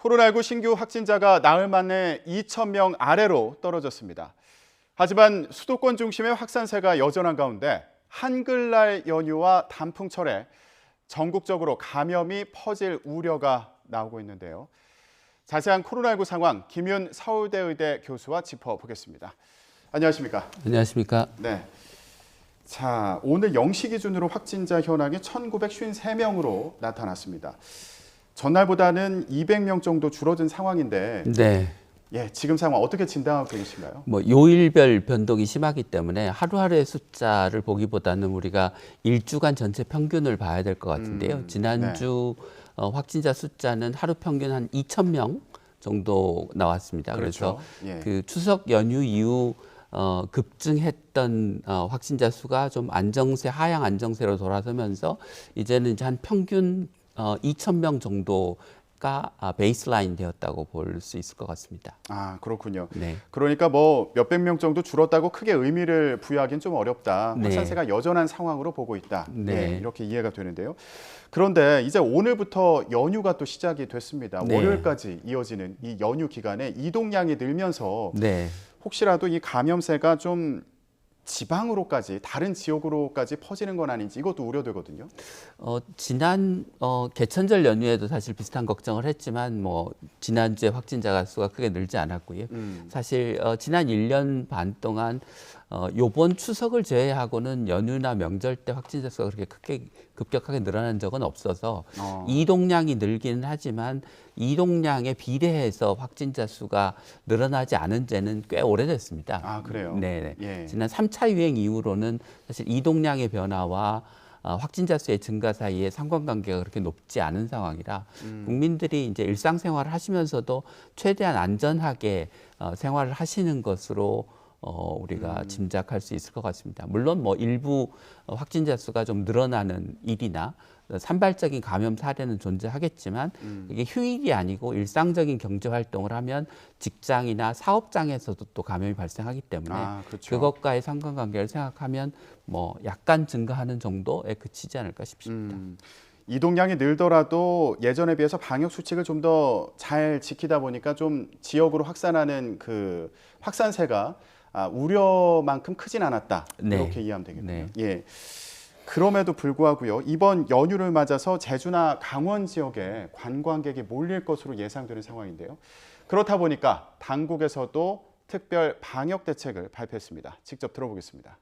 코로나19 신규 확진자가 나흘 만에 2,000명 아래로 떨어졌습니다. 하지만 수도권 중심의 확산세가 여전한 가운데 한글날 연휴와 단풍철에 전국적으로 감염이 퍼질 우려가 나오고 있는데요. 자세한 코로나19 상황 김윤 서울대의대 교수와 짚어보겠습니다. 안녕하십니까? 안녕하십니까? 네. 자, 오늘 0시 기준으로 확진자 현황이 1,953명으로 나타났습니다. 전날보다는 200명 정도 줄어든 상황인데, 네. 지금 상황 어떻게 진단하고 계신가요? 요일별 변동이 심하기 때문에 하루하루의 숫자를 보기보다는 우리가 일주간 전체 평균을 봐야 될 것 같은데요. 지난주 확진자 숫자는 하루 평균 한 2,000명 정도 나왔습니다. 그렇죠. 그래서 그 추석 연휴 이후 급증했던 확진자 수가 좀 하향 안정세로 돌아서면서 이제는 이제 한 평균 2,000명 정도가 베이스라인 되었다고 볼 수 있을 것 같습니다. 아, 그렇군요. 네. 그러니까 뭐 몇백 명 정도 줄었다고 크게 의미를 부여하기는 좀 어렵다. 네. 확산세가 여전한 상황으로 보고 있다. 네. 이렇게 이해가 되는데요. 그런데 이제 오늘부터 연휴가 또 시작이 됐습니다. 네. 월요일까지 이어지는 이 연휴 기간에 이동량이 늘면서 네. 혹시라도 이 감염세가 좀 지방으로까지 다른 지역으로까지 퍼지는 건 아닌지 이것도 우려되거든요. 지난 개천절 연휴에도 사실 비슷한 걱정을 했지만 지난주에 확진자 수가 크게 늘지 않았고요. 사실 지난 1년 반 동안 요번 추석을 제외하고는 연휴나 명절 때 확진자 수가 그렇게 크게 급격하게 늘어난 적은 없어서 이동량이 늘기는 하지만 이동량에 비례해서 확진자 수가 늘어나지 않은 지는 꽤 오래됐습니다. 아, 그래요? 네. 예. 지난 3차 유행 이후로는 사실 이동량의 변화와 확진자 수의 증가 사이에 상관관계가 그렇게 높지 않은 상황이라 국민들이 이제 일상생활을 하시면서도 최대한 안전하게 생활을 하시는 것으로 우리가 짐작할 수 있을 것 같습니다. 물론 일부 확진자 수가 좀 늘어나는 일이나 산발적인 감염 사례는 존재하겠지만 이게 휴일이 아니고 일상적인 경제 활동을 하면 직장이나 사업장에서도 또 감염이 발생하기 때문에 그렇죠. 그것과의 상관관계를 생각하면 약간 증가하는 정도에 그치지 않을까 싶습니다. 이동량이 늘더라도 예전에 비해서 방역 수칙을 좀 더 잘 지키다 보니까 좀 지역으로 확산하는 그 확산세가 우려만큼 크진 않았다. 네. 이렇게 이해하면 되겠군요. 네. 예. 그럼에도 불구하고요. 이번 연휴를 맞아서 제주나 강원 지역에 관광객이 몰릴 것으로 예상되는 상황인데요. 그렇다 보니까 당국에서도 특별 방역 대책을 발표했습니다. 직접 들어보겠습니다.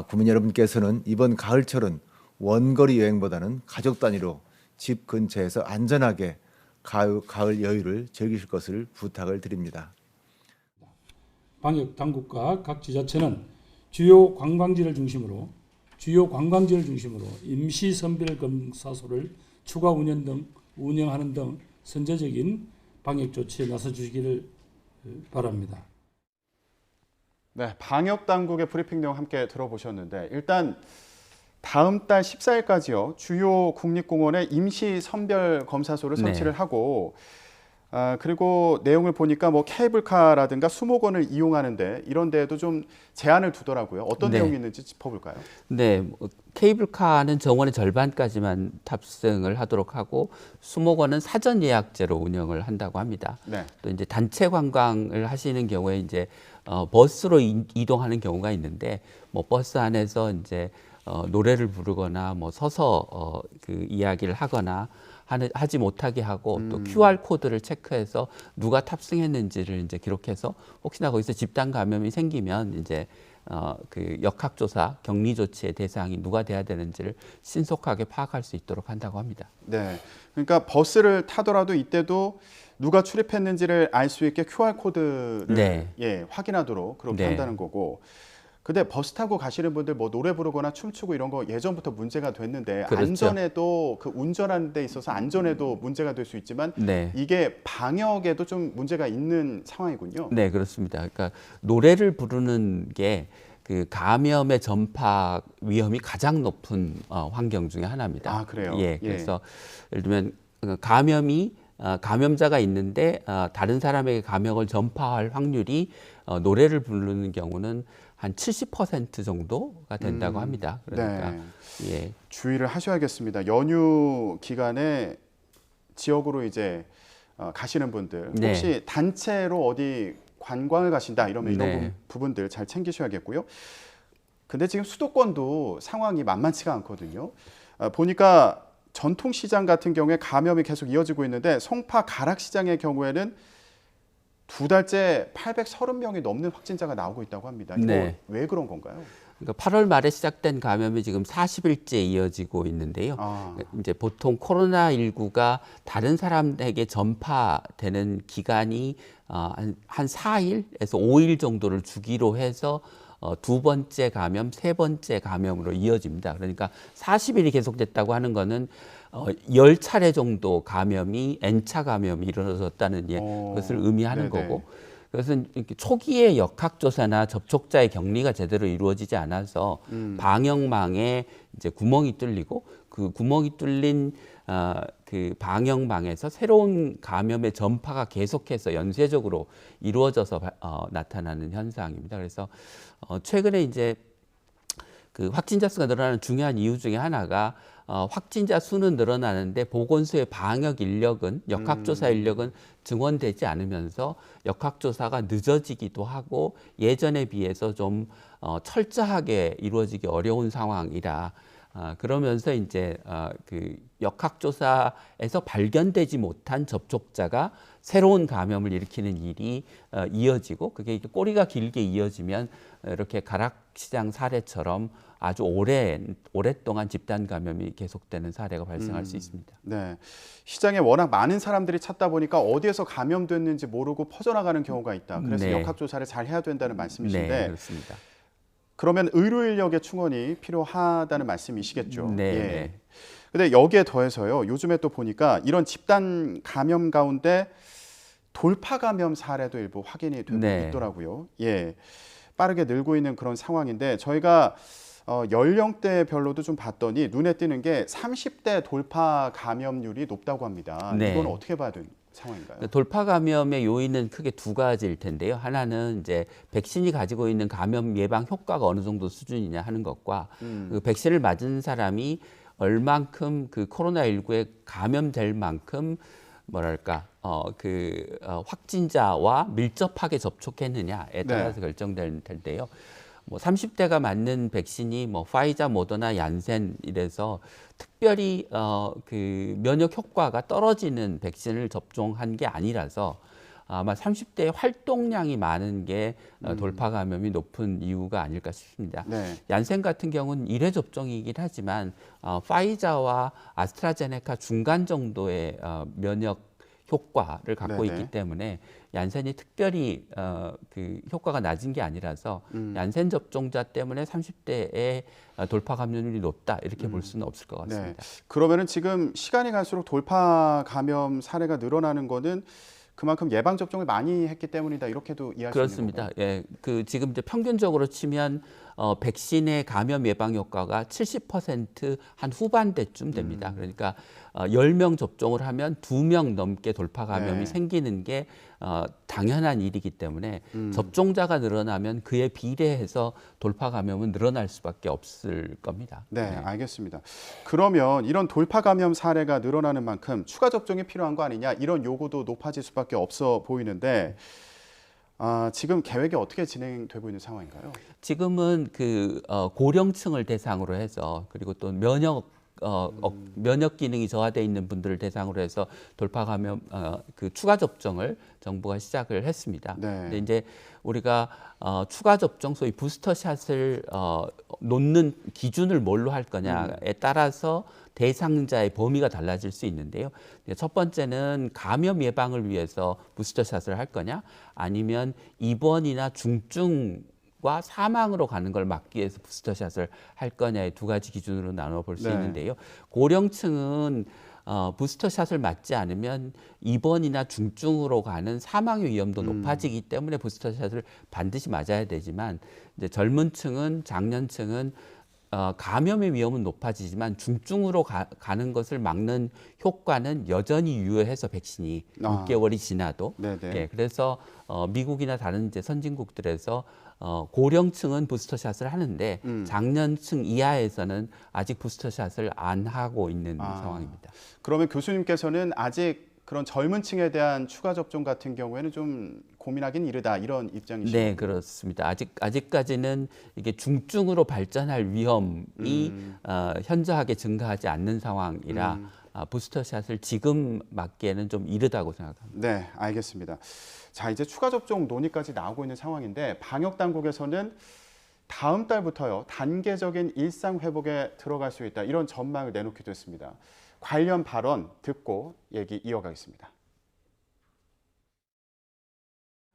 국민 여러분께서는 이번 가을철은 원거리 여행보다는 가족 단위로 집 근처에서 안전하게 가을 여유를 즐기실 것을 부탁을 드립니다. 방역 당국과 각 지자체는 주요 관광지를 중심으로 임시 선별 검사소를 추가 운영하는 등 선제적인 방역 조치에 나서 주시기를 바랍니다. 네, 방역 당국의 브리핑 내용 함께 들어보셨는데 일단 다음 달 14일까지요. 주요 국립공원에 임시 선별 검사소를 설치를 하고 그리고 내용을 보니까 케이블카라든가 수목원을 이용하는데 이런 데에도 좀 제한을 두더라고요. 어떤 내용이 있는지 짚어볼까요? 네, 케이블카는 정원의 절반까지만 탑승을 하도록 하고 수목원은 사전 예약제로 운영을 한다고 합니다. 네. 또 이제 단체 관광을 하시는 경우에 이제 버스로 이동하는 경우가 있는데 버스 안에서 이제 노래를 부르거나 서서 그 이야기를 하거나 하지 못하게 하고 또 QR 코드를 체크해서 누가 탑승했는지를 이제 기록해서 혹시나 거기서 집단 감염이 생기면 이제 그 역학조사, 격리 조치의 대상이 누가 돼야 되는지를 신속하게 파악할 수 있도록 한다고 합니다. 네, 그러니까 버스를 타더라도 이때도 누가 출입했는지를 알 수 있게 QR 코드를 확인하도록 그렇게 한다는 거고. 근데 버스 타고 가시는 분들 노래 부르거나 춤추고 이런 거 예전부터 문제가 됐는데 그렇죠. 안전에도 운전하는 데 있어서 안전에도 문제가 될 수 있지만 이게 방역에도 좀 문제가 있는 상황이군요. 네, 그렇습니다. 그러니까 노래를 부르는 게 그 감염의 전파 위험이 가장 높은 환경 중에 하나입니다. 아, 그래요? 그래서 예를 들면 감염자가 있는데 다른 사람에게 감염을 전파할 확률이 노래를 부르는 경우는 한 70% 정도가 된다고 합니다. 그러니까 네. 예. 주의를 하셔야겠습니다. 연휴 기간에 지역으로 이제 가시는 분들 네. 혹시 단체로 어디 관광을 가신다 이러면 이런 네. 부분들 잘 챙기셔야겠고요. 근데 지금 수도권도 상황이 만만치가 않거든요. 보니까 전통시장 같은 경우에 감염이 계속 이어지고 있는데 송파 가락시장의 경우에는 2달째 830명이 넘는 확진자가 나오고 있다고 합니다. 이거 네. 왜 그런 건가요? 그러니까 8월 말에 시작된 감염이 지금 40일째 이어지고 있는데요. 아, 이제 보통 코로나19가 다른 사람에게 전파되는 기간이 한 4일에서 5일 정도를 주기로 해서 두 번째 감염, 세 번째 감염으로 이어집니다. 그러니까 40일이 계속됐다고 하는 거는 10차례 정도 감염이 N차 감염이 일어났다는 것을 의미하는 네네. 거고, 그것은 이렇게 초기에 역학조사나 접촉자의 격리가 제대로 이루어지지 않아서 방역망에 이제 구멍이 뚫리고 그 구멍이 뚫린 그 방역망에서 새로운 감염의 전파가 계속해서 연쇄적으로 이루어져서 나타나는 현상입니다. 그래서 최근에 이제 그 확진자 수가 늘어나는 중요한 이유 중에 하나가 확진자 수는 늘어나는데 보건소의 방역 인력은 역학조사 인력은 증원되지 않으면서 역학조사가 늦어지기도 하고 예전에 비해서 좀 철저하게 이루어지기 어려운 상황이라 그러면서 이제 그 역학조사에서 발견되지 못한 접촉자가 새로운 감염을 일으키는 일이 이어지고 그게 꼬리가 길게 이어지면 이렇게 가락시장 사례처럼 아주 오랫동안 집단 감염이 계속되는 사례가 발생할 수 있습니다. 네. 시장에 워낙 많은 사람들이 찾다 보니까 어디에서 감염됐는지 모르고 퍼져나가는 경우가 있다. 그래서 네. 역학조사를 잘 해야 된다는 말씀이신데 네, 그렇습니다. 그러면 의료 인력의 충원이 필요하다는 말씀이시겠죠. 네, 예. 네. 근데 여기에 더해서요. 요즘에 또 보니까 이런 집단 감염 가운데 돌파 감염 사례도 일부 확인이 되고 네. 있더라고요. 예. 빠르게 늘고 있는 그런 상황인데 저희가 연령대별로도 좀 봤더니 눈에 띄는 게 30대 돌파 감염률이 높다고 합니다. 네. 이건 어떻게 봐야 되는 상황인가요? 돌파 감염의 요인은 크게 두 가지일 텐데요. 하나는 이제 백신이 가지고 있는 감염 예방 효과가 어느 정도 수준이냐 하는 것과 그 백신을 맞은 사람이 얼만큼 그 코로나19에 감염될 만큼 뭐랄까 확진자와 밀접하게 접촉했느냐에 따라서 결정될 텐데요. 뭐 30대가 맞는 백신이 뭐 파이자, 모더나, 얀센 이래서 특별히 그 면역 효과가 떨어지는 백신을 접종한 게 아니라서 아마 30대의 활동량이 많은 게 돌파 감염이 높은 이유가 아닐까 싶습니다. 네. 얀센 같은 경우는 1회 접종이긴 하지만 파이자와 아스트라제네카 중간 정도의 면역 효과를 갖고 네네. 있기 때문에 얀센이 특별히 그 효과가 낮은 게 아니라서 얀센 접종자 때문에 30대의 돌파 감염률이 높다 이렇게 볼 수는 없을 것 같습니다. 네. 그러면은 지금 시간이 갈수록 돌파 감염 사례가 늘어나는 거는 그만큼 예방 접종을 많이 했기 때문이다 이렇게도 이해할 수 있는 그렇습니다. 건가요? 예, 그 지금 이제 평균적으로 치면 백신의 감염 예방 효과가 70%한 후반대쯤 됩니다. 그러니까 10명 접종을 하면 2명 넘게 돌파 감염이 네. 생기는 게 당연한 일이기 때문에 접종자가 늘어나면 그에 비례해서 돌파 감염은 늘어날 수밖에 없을 겁니다. 네, 알겠습니다. 그러면 이런 돌파 감염 사례가 늘어나는 만큼 추가 접종이 필요한 거 아니냐 이런 요구도 높아질 수밖에 없어 보이는데 지금 계획이 어떻게 진행되고 있는 상황인가요? 지금은 그 고령층을 대상으로 해서 그리고 또 면역 기능이 저하되어 있는 분들을 대상으로 해서 돌파 감염 그 추가 접종을 정부가 시작을 했습니다. 네. 근데 이제 우리가 추가 접종 소위 부스터샷을 놓는 기준을 뭘로 할 거냐에 따라서 대상자의 범위가 달라질 수 있는데요. 첫 번째는 감염 예방을 위해서 부스터샷을 할 거냐, 아니면 입원이나 중증과 사망으로 가는 걸 막기 위해서 부스터샷을 할 거냐의 두 가지 기준으로 나눠 볼 수 네. 있는데요. 고령층은 부스터샷을 맞지 않으면 입원이나 중증으로 가는 사망의 위험도 높아지기 때문에 부스터샷을 반드시 맞아야 되지만 이제 젊은 층은 장년층은 감염의 위험은 높아지지만 중증으로 가는 것을 막는 효과는 여전히 유효해서 백신이 6개월이 지나도 네네. 예, 그래서 미국이나 다른 이제 선진국들에서 고령층은 부스터샷을 하는데 장년층 이하에서는 아직 부스터샷을 안 하고 있는 상황입니다. 그러면 교수님께서는 아직 그런 젊은 층에 대한 추가 접종 같은 경우에는 좀 고민하기는 이르다 이런 입장이시죠? 네, 그렇습니다. 아직까지는 이게 중증으로 발전할 위험이 현저하게 증가하지 않는 상황이라 부스터샷을 지금 맞기에는 좀 이르다고 생각합니다. 네, 알겠습니다. 자, 이제 추가 접종 논의까지 나오고 있는 상황인데 방역 당국에서는 다음 달부터요 단계적인 일상 회복에 들어갈 수 있다 이런 전망을 내놓기도 했습니다. 관련 발언 듣고 얘기 이어가겠습니다.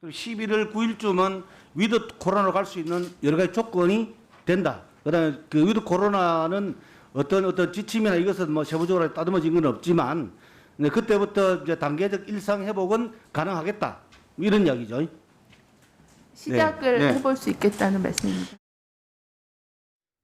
11월 9일쯤은 위드 코로나로 갈 수 있는 여러 가지 조건이 된다. 그다음에 그 위드 코로나는 어떤 지침이나 이것은 뭐 세부적으로 따듬어진 건 없지만 그때부터 이제 단계적 일상 회복은 가능하겠다. 이런 이야기죠. 시작을 네. 해볼 수 있겠다는 말씀입니다.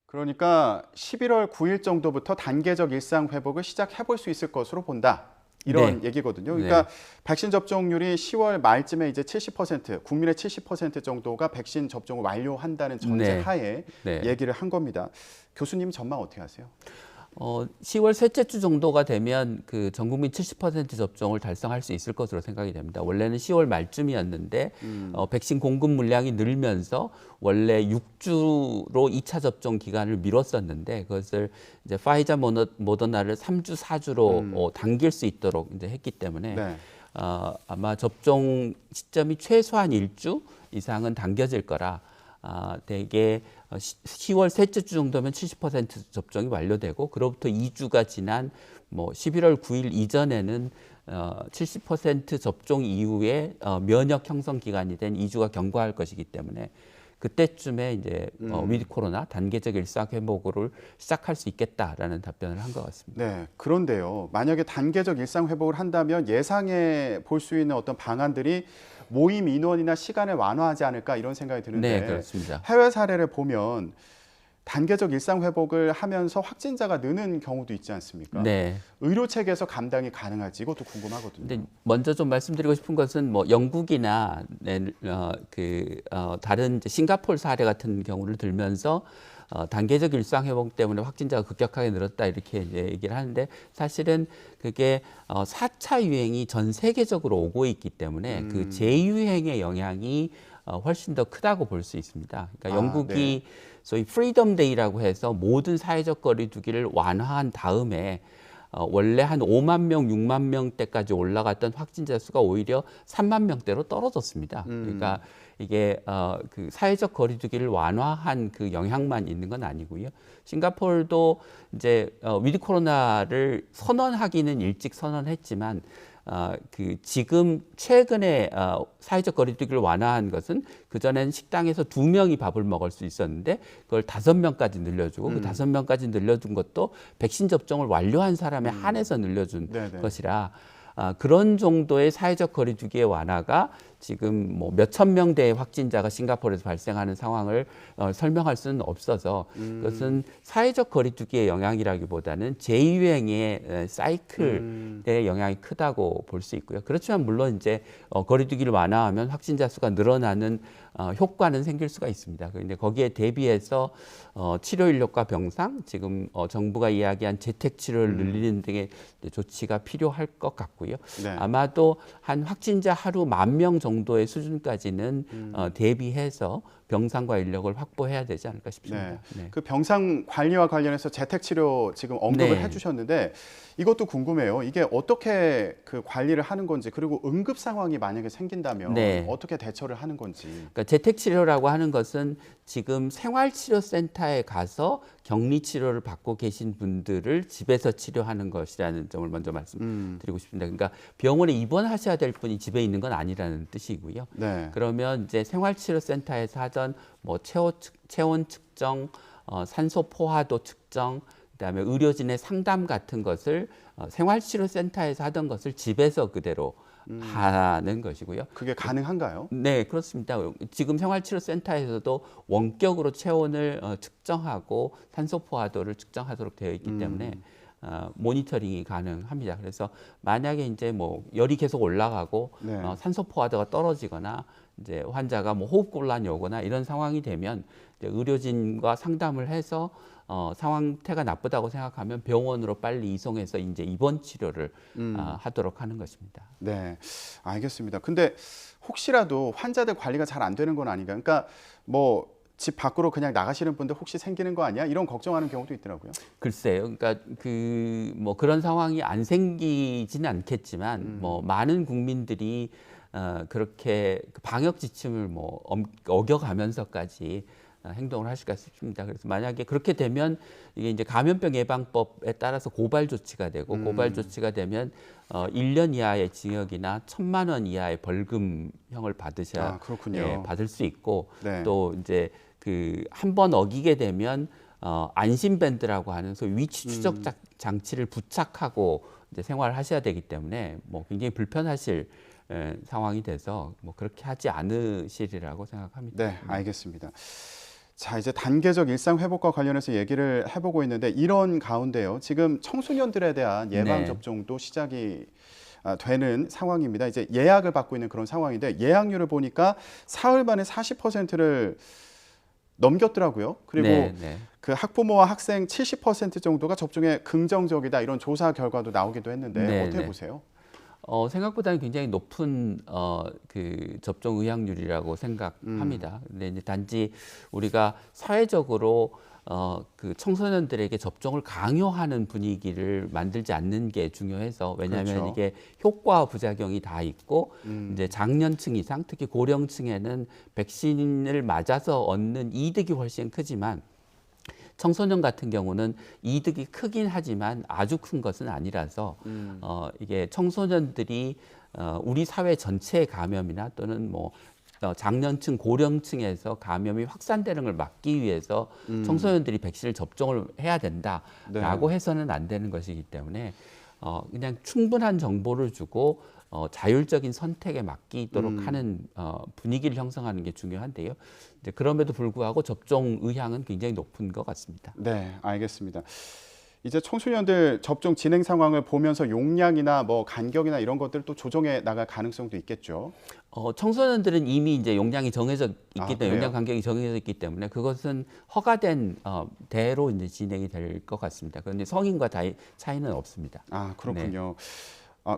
그러니까 11월 9일 정도부터 단계적 일상 회복을 시작해 볼 수 있을 것으로 본다. 이런 네. 얘기거든요. 그러니까 네. 백신 접종률이 10월 말쯤에 이제 70%, 국민의 70% 정도가 백신 접종을 완료한다는 전제 네. 하에 네. 얘기를 한 겁니다. 교수님 전망 어떻게 하세요? 10월 셋째 주 정도가 되면 그 전 국민 70% 접종을 달성할 수 있을 것으로 생각이 됩니다. 원래는 10월 말쯤이었는데 백신 공급 물량이 늘면서 원래 6주로 2차 접종 기간을 미뤘었는데 그것을 이제 파이자 모더나를 3주, 4주로 당길 수 있도록 이제 했기 때문에 네. 아마 접종 시점이 최소한 1주 이상은 당겨질 거라 대개 10월 셋째 주 정도면 70% 접종이 완료되고 그로부터 2주가 지난 뭐 11월 9일 이전에는 70% 접종 이후에 면역 형성 기간이 된 2주가 경과할 것이기 때문에 그때쯤에 이제 위드 코로나 단계적 일상 회복을 시작할 수 있겠다라는 답변을 한 것 같습니다. 네, 그런데요. 만약에 단계적 일상 회복을 한다면 예상해 볼 수 있는 어떤 방안들이 모임 인원이나 시간을 완화하지 않을까 이런 생각이 드는데 네, 그렇습니다. 해외 사례를 보면 단계적 일상 회복을 하면서 확진자가 느는 경우도 있지 않습니까? 네. 의료 체계에서 감당이 가능할지 이것도 궁금하거든요. 근데 먼저 좀 말씀드리고 싶은 것은 뭐 영국이나 다른 이제 싱가포르 사례 같은 경우를 들면서 단계적 일상 회복 때문에 확진자가 급격하게 늘었다 이렇게 이제 얘기를 하는데 사실은 그게 4차 유행이 전 세계적으로 오고 있기 때문에 그 재유행의 영향이 훨씬 더 크다고 볼 수 있습니다. 그러니까 영국이 소위 프리덤 데이라고 해서 모든 사회적 거리 두기를 완화한 다음에 원래 한 5만 명, 6만 명대까지 올라갔던 확진자 수가 오히려 3만 명대로 떨어졌습니다. 그러니까 이게 그 사회적 거리두기를 완화한 그 영향만 있는 건 아니고요. 싱가포르도 이제 위드 코로나를 선언하기는 일찍 선언했지만 그 지금 최근에 사회적 거리두기를 완화한 것은 그전엔 식당에서 2명이 밥을 먹을 수 있었는데 그걸 5명까지 늘려주고 그 5명까지 늘려준 것도 백신 접종을 완료한 사람에 한해서 늘려준 네네. 것이라 그런 정도의 사회적 거리두기의 완화가 지금 뭐 몇천 명대의 확진자가 싱가포르에서 발생하는 상황을 설명할 수는 없어서 그것은 사회적 거리두기의 영향이라기보다는 재유행의 사이클의 영향이 크다고 볼 수 있고요. 그렇지만 물론 이제 거리두기를 완화하면 확진자 수가 늘어나는 효과는 생길 수가 있습니다. 그런데 거기에 대비해서 치료 인력과 병상, 지금 정부가 이야기한 재택 치료를 늘리는 등의 조치가 필요할 것 같고요. 네. 아마도 한 확진자 하루 10,000명 정도의 수준까지는 대비해서 병상과 인력을 확보해야 되지 않을까 싶습니다. 네. 네. 그 병상 관리와 관련해서 재택 치료 지금 언급을 네. 해주셨는데 이것도 궁금해요. 이게 어떻게 그 관리를 하는 건지 그리고 응급 상황이 만약에 생긴다면 네. 어떻게 대처를 하는 건지. 그러니까 재택 치료라고 하는 것은 지금 생활치료센터에 가서 격리 치료를 받고 계신 분들을 집에서 치료하는 것이라는 점을 먼저 말씀드리고 싶습니다. 그러니까 병원에 입원하셔야 될 분이 집에 있는 건 아니라는 뜻이고요. 네. 그러면 이제 생활치료센터에서 하던 뭐 체온 측정, 산소 포화도 측정, 그다음에 의료진의 상담 같은 것을 생활치료센터에서 하던 것을 집에서 그대로 하는 것이고요. 그게 가능한가요? 네, 그렇습니다. 지금 생활치료센터에서도 원격으로 체온을 측정하고 산소 포화도를 측정하도록 되어 있기 때문에 모니터링이 가능합니다. 그래서 만약에 이제 뭐 열이 계속 올라가고 네. 산소 포화도가 떨어지거나 이제 환자가 뭐 호흡곤란이 오거나 이런 상황이 되면 이제 의료진과 상담을 해서 상태가 나쁘다고 생각하면 병원으로 빨리 이송해서 이제 입원 치료를 하도록 하는 것입니다. 네, 알겠습니다. 근데 혹시라도 환자들 관리가 잘 안 되는 건 아닌가? 그러니까 뭐 집 밖으로 그냥 나가시는 분들 혹시 생기는 거 아니야? 이런 걱정하는 경우도 있더라고요. 글쎄요. 그러니까 뭐 그런 상황이 안 생기지는 않겠지만 뭐 많은 국민들이 그렇게 방역 지침을 뭐 어겨가면서까지 행동을 하실까 싶습니다. 그래서 만약에 그렇게 되면 이게 이제 감염병 예방법에 따라서 고발 조치가 되고 고발 조치가 되면 1년 이하의 징역이나 1,000만 원 이하의 벌금형을 받으셔야 그렇군요. 받을 수 있고 네. 또 이제 그 한 번 어기게 되면 안심밴드라고 하는 소위 위치 추적 장치를 부착하고 이제 생활하셔야 되기 때문에 뭐 굉장히 불편하실 상황이 돼서 뭐 그렇게 하지 않으시리라고 생각합니다. 네, 알겠습니다. 자, 이제 단계적 일상 회복과 관련해서 얘기를 해보고 있는데 이런 가운데요. 지금 청소년들에 대한 예방 네. 접종도 시작이 되는 상황입니다. 이제 예약을 받고 있는 그런 상황인데 예약률을 보니까 사흘 만에 40%를 넘겼더라고요. 그리고 네. 그 학부모와 학생 70% 정도가 접종에 긍정적이다 이런 조사 결과도 나오기도 했는데 네, 어떻게 네. 보세요? 생각보다는 굉장히 높은 그 접종 의향률이라고 생각합니다. 근데 이제 단지 우리가 사회적으로 그 청소년들에게 접종을 강요하는 분위기를 만들지 않는 게 중요해서 왜냐하면 그렇죠. 이게 효과 부작용이 다 있고 이제 장년층 이상 특히 고령층에는 백신을 맞아서 얻는 이득이 훨씬 크지만 청소년 같은 경우는 이득이 크긴 하지만 아주 큰 것은 아니라서 이게 청소년들이 우리 사회 전체의 감염이나 또는 뭐 장년층, 고령층에서 감염이 확산되는 걸 막기 위해서 청소년들이 백신을 접종을 해야 된다라고 해서는 안 되는 것이기 때문에 그냥 충분한 정보를 주고 자율적인 선택에 맡기도록 하는 분위기를 형성하는 게 중요한데요. 이제 그럼에도 불구하고 접종 의향은 굉장히 높은 것 같습니다. 네, 알겠습니다. 이제 청소년들 접종 진행 상황을 보면서 용량이나 뭐 간격이나 이런 것들 또 조정해 나갈 가능성도 있겠죠. 청소년들은 이미 이제 용량이 정해져 있기 때문에 그래요? 용량 간격이 정해져 있기 때문에 그것은 허가된 대로 이제 진행이 될 것 같습니다. 그런데 성인과 차이는 없습니다. 그렇군요.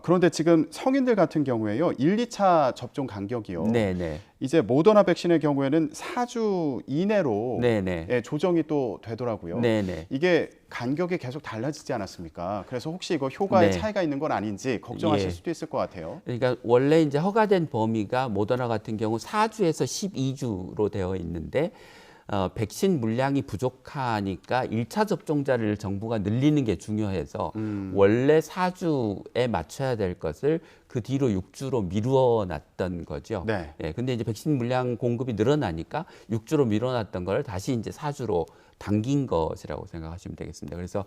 그런데 지금 성인들 같은 경우에요. 1, 2차 접종 간격이요. 네. 이제 모더나 백신의 경우에는 4주 이내로 네. 조정이 또 되더라고요. 네. 이게 간격이 계속 달라지지 않았습니까? 그래서 혹시 이거 효과에 네. 차이가 있는 건 아닌지 걱정하실 예. 수도 있을 것 같아요. 그러니까 원래 이제 허가된 범위가 모더나 같은 경우 4주에서 12주로 되어 있는데 백신 물량이 부족하니까 1차 접종자를 정부가 늘리는 게 중요해서 원래 4주에 맞춰야 될 것을 그 뒤로 6주로 미루어 놨던 거죠. 네. 근데 이제 백신 물량 공급이 늘어나니까 6주로 미뤄놨던 걸 다시 이제 4주로 당긴 것이라고 생각하시면 되겠습니다. 그래서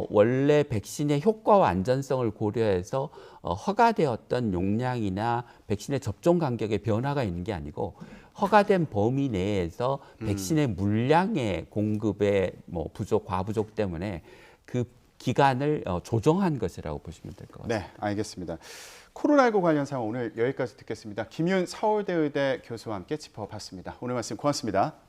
원래 백신의 효과와 안전성을 고려해서 허가되었던 용량이나 백신의 접종 간격의 변화가 있는 게 아니고 허가된 범위 내에서 백신의 물량의 공급의 뭐 부족, 과부족 때문에 그 기간을 조정한 것이라고 보시면 될 것 같습니다. 네, 알겠습니다. 코로나19 관련 상황 오늘 여기까지 듣겠습니다. 김윤 서울대 의대 교수와 함께 짚어봤습니다. 오늘 말씀 고맙습니다.